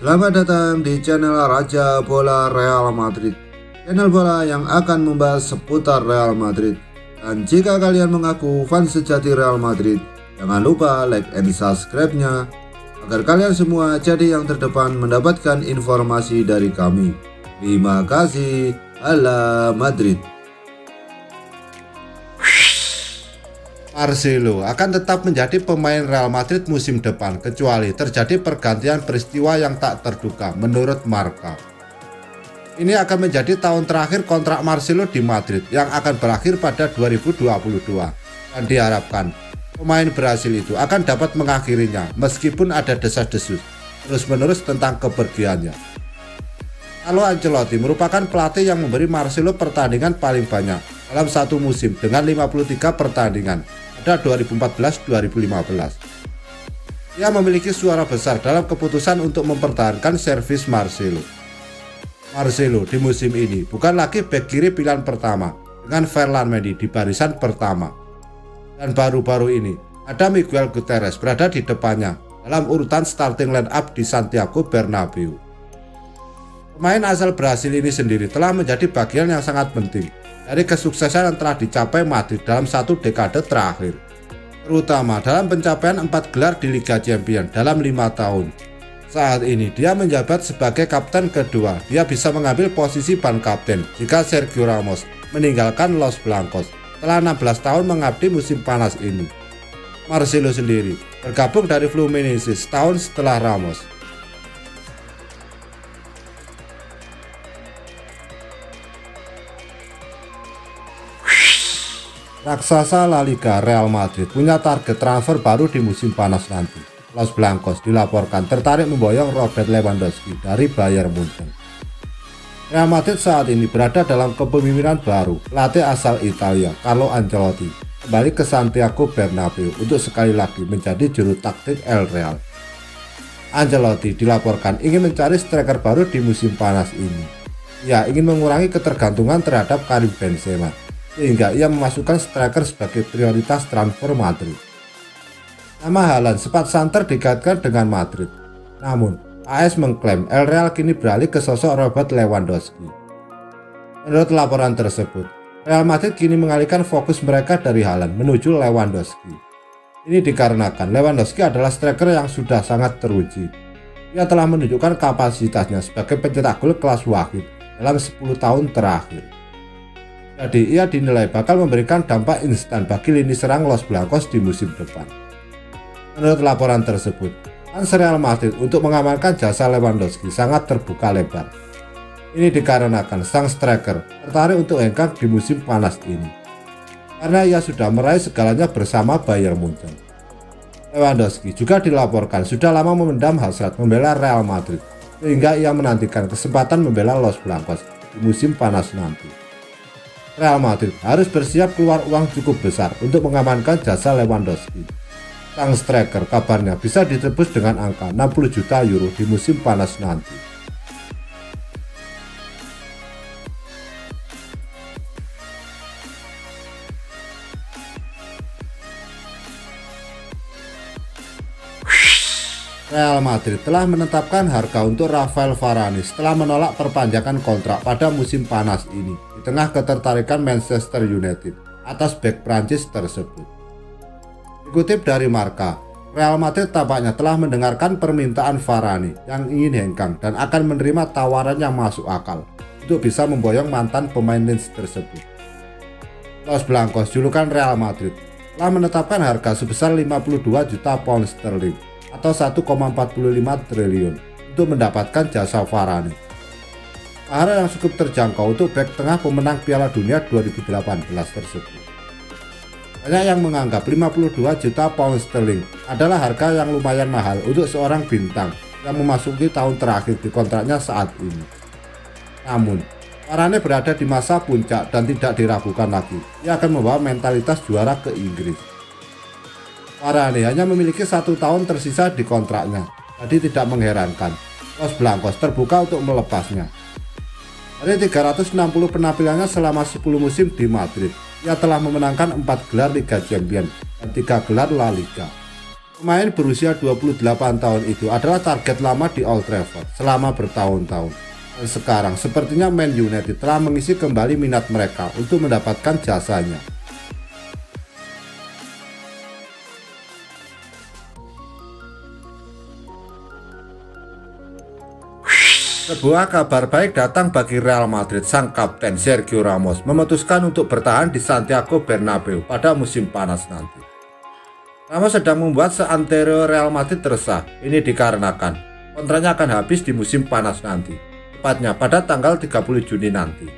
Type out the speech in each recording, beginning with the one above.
Selamat datang di channel Raja Bola Real Madrid, channel bola yang akan membahas seputar Real Madrid. Dan jika kalian mengaku fans sejati Real Madrid, jangan lupa like and subscribe-nya agar kalian semua jadi yang terdepan mendapatkan informasi dari kami. Terima kasih. Hala Madrid. Marcelo akan tetap menjadi pemain Real Madrid musim depan kecuali terjadi pergantian peristiwa yang tak terduga menurut Marca. Ini akan menjadi tahun terakhir kontrak Marcelo di Madrid yang akan berakhir pada 2022 dan diharapkan pemain Brasil itu akan dapat mengakhirinya meskipun ada desas-desus terus-menerus tentang kepergiannya. Carlo Ancelotti merupakan pelatih yang memberi Marcelo pertandingan paling banyak dalam satu musim dengan 53 pertandingan pada 2014-2015. Ia memiliki suara besar dalam keputusan untuk mempertahankan servis Marcelo. Marcelo di musim ini bukan lagi bek kiri pilihan pertama dengan Ferland Mendy di barisan pertama. Dan baru-baru ini ada Miguel Gutierrez berada di depannya dalam urutan starting line up di Santiago Bernabeu. Pemain asal Brasil ini sendiri telah menjadi bagian yang sangat penting dari kesuksesan yang telah dicapai Madrid dalam satu dekade terakhir, terutama dalam pencapaian 4 gelar di Liga Champions dalam 5 tahun. Saat ini dia menjabat sebagai kapten kedua. Dia bisa mengambil posisi ban kapten jika Sergio Ramos meninggalkan Los Blancos setelah 16 tahun mengabdi musim panas ini. Marcelo sendiri bergabung dari Fluminense setahun setelah Ramos. Raksasa La Liga Real Madrid punya target transfer baru di musim panas nanti. Los Blancos dilaporkan tertarik memboyong Robert Lewandowski dari Bayern Munchen. Real Madrid saat ini berada dalam kepemimpinan baru pelatih asal Italia Carlo Ancelotti kembali ke Santiago Bernabeu untuk sekali lagi menjadi juru taktik El Real. Ancelotti dilaporkan ingin mencari striker baru di musim panas ini. Ia ingin mengurangi ketergantungan terhadap Karim Benzema, sehingga ia memasukkan striker sebagai prioritas transfer Madrid. Nama Haaland sempat santer dikaitkan dengan Madrid, namun AS mengklaim El Real kini beralih ke sosok Robert Lewandowski. Menurut laporan tersebut, Real Madrid kini mengalihkan fokus mereka dari Haaland menuju Lewandowski. Ini dikarenakan Lewandowski adalah striker yang sudah sangat teruji. Ia telah menunjukkan kapasitasnya sebagai pencetak gol kelas wahid dalam 10 tahun terakhir. Jadi ia dinilai bakal memberikan dampak instan bagi lini serang Los Blancos di musim depan. Menurut laporan tersebut, kans Real Madrid untuk mengamankan jasa Lewandowski sangat terbuka lebar. Ini dikarenakan sang striker tertarik untuk hengkang di musim panas ini, karena ia sudah meraih segalanya bersama Bayern Munchen. Lewandowski juga dilaporkan sudah lama memendam hasrat membela Real Madrid, sehingga ia menantikan kesempatan membela Los Blancos di musim panas nanti. Real Madrid harus bersiap keluar uang cukup besar untuk mengamankan jasa Lewandowski. Sang striker kabarnya bisa ditebus dengan angka 60 juta euro di musim panas nanti. Real Madrid telah menetapkan harga untuk Rafael Varane setelah menolak perpanjangan kontrak pada musim panas ini di tengah ketertarikan Manchester United atas bek Prancis tersebut. Dikutip dari Marca, Real Madrid tampaknya telah mendengarkan permintaan Varane yang ingin hengkang dan akan menerima tawaran yang masuk akal untuk bisa memboyong mantan pemain Lens tersebut. Los Blancos, julukan Real Madrid, telah menetapkan harga sebesar 52 juta pound sterling atau 1,45 triliun untuk mendapatkan jasa Varane. Harga yang cukup terjangkau untuk bek tengah pemenang Piala Dunia 2018 tersebut. Banyak yang menganggap 52 juta pound sterling adalah harga yang lumayan mahal untuk seorang bintang yang memasuki tahun terakhir di kontraknya saat ini. Namun, Varane berada di masa puncak dan tidak diragukan lagi, ia akan membawa mentalitas juara ke Inggris. Varane hanya memiliki 1 tahun tersisa di kontraknya, jadi tidak mengherankan Los Blancos terbuka untuk melepasnya. Dari 360 penampilannya selama 10 musim di Madrid, ia telah memenangkan 4 gelar Liga Champions dan 3 gelar La Liga. Pemain berusia 28 tahun itu adalah target lama di Old Trafford selama bertahun-tahun. Dan sekarang sepertinya Man United telah mengisi kembali minat mereka untuk mendapatkan jasanya. Sebuah kabar baik datang bagi Real Madrid. Sang kapten Sergio Ramos memutuskan untuk bertahan di Santiago Bernabeu pada musim panas nanti. Ramos sedang membuat seantero Real Madrid resah. Ini dikarenakan kontraknya akan habis di musim panas nanti, tepatnya pada tanggal 30 Juni nanti.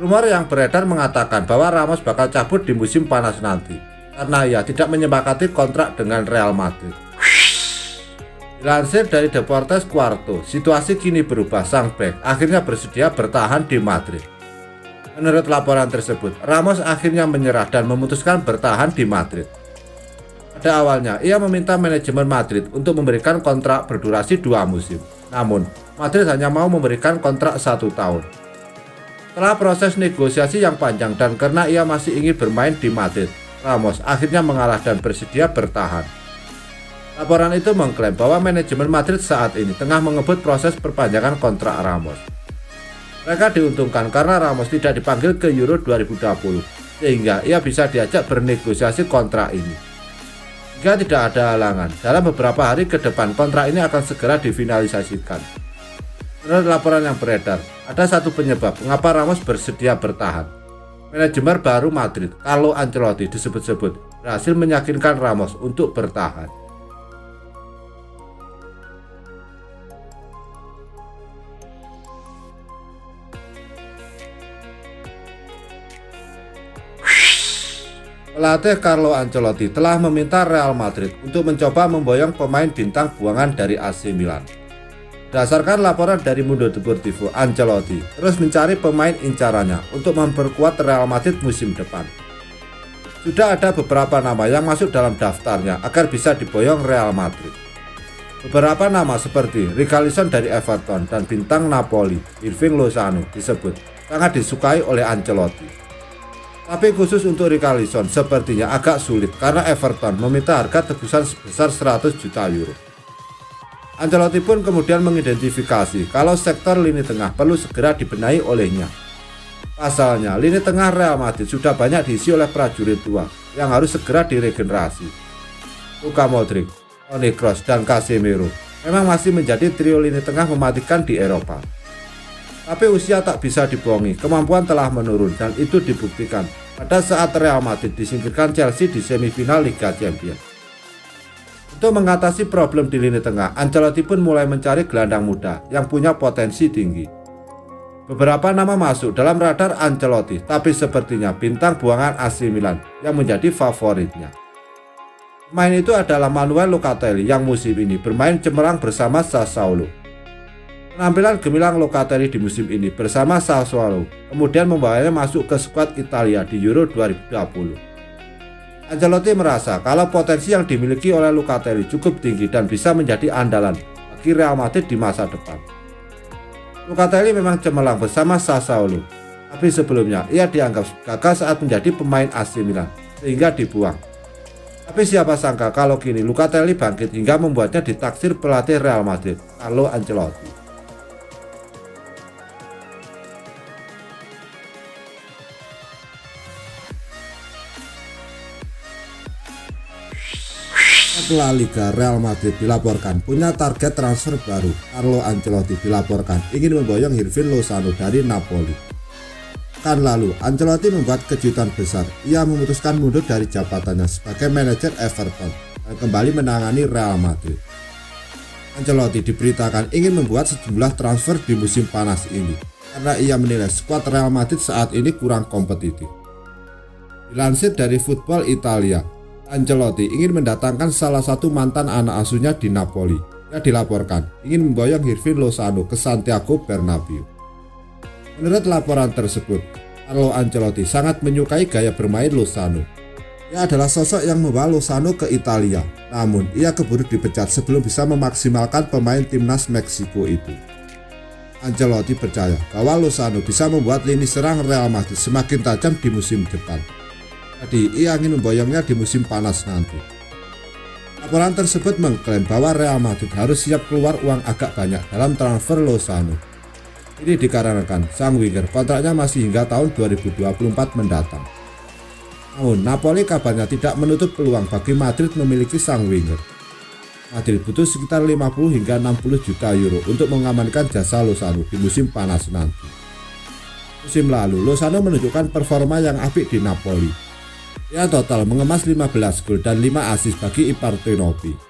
Rumor yang beredar mengatakan bahwa Ramos bakal cabut di musim panas nanti karena ia tidak menyepakati kontrak dengan Real Madrid. Dilansir dari Deportes Cuarto, situasi kini berubah. Sang bek akhirnya bersedia bertahan di Madrid. Menurut laporan tersebut, Ramos akhirnya menyerah dan memutuskan bertahan di Madrid. Pada awalnya, ia meminta manajemen Madrid untuk memberikan kontrak berdurasi 2 musim. Namun, Madrid hanya mau memberikan kontrak 1 tahun. Setelah proses negosiasi yang panjang dan karena ia masih ingin bermain di Madrid, Ramos akhirnya mengalah dan bersedia bertahan. Laporan itu mengklaim bahwa manajemen Madrid saat ini tengah mengebut proses perpanjangan kontrak Ramos. Mereka diuntungkan karena Ramos tidak dipanggil ke Euro 2020, sehingga ia bisa diajak bernegosiasi kontrak ini. Jika tidak ada halangan, dalam beberapa hari ke depan kontrak ini akan segera difinalisasikan. Menurut laporan yang beredar, ada satu penyebab mengapa Ramos bersedia bertahan. Manajemen baru Madrid, Carlo Ancelotti disebut-sebut, berhasil meyakinkan Ramos untuk bertahan. Pelatih Carlo Ancelotti telah meminta Real Madrid untuk mencoba memboyong pemain bintang buangan dari AC Milan. Berdasarkan laporan dari Mundo Deportivo, Ancelotti terus mencari pemain incarannya untuk memperkuat Real Madrid musim depan. Sudah ada beberapa nama yang masuk dalam daftarnya agar bisa diboyong Real Madrid. Beberapa nama seperti Richarlison dari Everton dan bintang Napoli, Hirving Lozano disebut sangat disukai oleh Ancelotti. Tapi khusus untuk Richarlison sepertinya agak sulit karena Everton meminta harga tebusan sebesar 100 juta euro. Ancelotti pun kemudian mengidentifikasi kalau sektor lini tengah perlu segera dibenahi olehnya. Pasalnya, lini tengah Real Madrid sudah banyak diisi oleh prajurit tua yang harus segera diregenerasi. Luka Modric, Toni Kroos, dan Casemiro memang masih menjadi trio lini tengah mematikan di Eropa. Tapi usia tak bisa dibohongi, kemampuan telah menurun dan itu dibuktikan pada saat Real Madrid disingkirkan Chelsea di semifinal Liga Champions. Untuk mengatasi problem di lini tengah, Ancelotti pun mulai mencari gelandang muda yang punya potensi tinggi. Beberapa nama masuk dalam radar Ancelotti, tapi sepertinya bintang buangan AC Milan yang menjadi favoritnya. Pemain itu adalah Manuel Locatelli yang musim ini bermain cemerlang bersama Sassuolo. Penampilan gemilang Locatelli di musim ini bersama Sassuolo kemudian membawanya masuk ke skuad Italia di Euro 2020. Ancelotti merasa kalau potensi yang dimiliki oleh Locatelli cukup tinggi dan bisa menjadi andalan bagi Real Madrid di masa depan. Locatelli memang cemerlang bersama Sassuolo, tapi sebelumnya ia dianggap gagal saat menjadi pemain AC Milan sehingga dibuang. Tapi siapa sangka kalau kini Locatelli bangkit hingga membuatnya ditaksir pelatih Real Madrid, Carlo Ancelotti. La Liga, Real Madrid dilaporkan punya target transfer baru. Carlo Ancelotti dilaporkan ingin memboyong Hirving Lozano dari Napoli. Pekan lalu, Ancelotti membuat kejutan besar. Ia memutuskan mundur dari jabatannya sebagai manajer Everton dan kembali menangani Real Madrid. Ancelotti diberitakan ingin membuat sejumlah transfer di musim panas ini karena ia menilai skuad Real Madrid saat ini kurang kompetitif. Dilansir dari Football Italia, Ancelotti ingin mendatangkan salah satu mantan anak asuhnya di Napoli. Ia dilaporkan ingin memboyong Hirving Lozano ke Santiago Bernabeu. Menurut laporan tersebut, Carlo Ancelotti sangat menyukai gaya bermain Lozano. Ia adalah sosok yang membawa Lozano ke Italia, namun ia keburu dipecat sebelum bisa memaksimalkan pemain timnas Meksiko itu. Ancelotti percaya bahwa Lozano bisa membuat lini serang Real Madrid semakin tajam di musim depan. Jadi ia ingin memboyongnya di musim panas nanti. Laporan tersebut mengklaim bahwa Real Madrid harus siap keluar uang agak banyak dalam transfer Lozano. Ini dikarenakan sang winger kontraknya masih hingga tahun 2024 mendatang. Namun Napoli kabarnya tidak menutup peluang bagi Madrid memiliki sang winger. Madrid butuh sekitar 50 hingga 60 juta euro untuk mengamankan jasa Lozano di musim panas nanti. Musim lalu Lozano menunjukkan performa yang apik di Napoli. Ia total mengemas 15 gol dan 5 assist bagi Ipartenopi.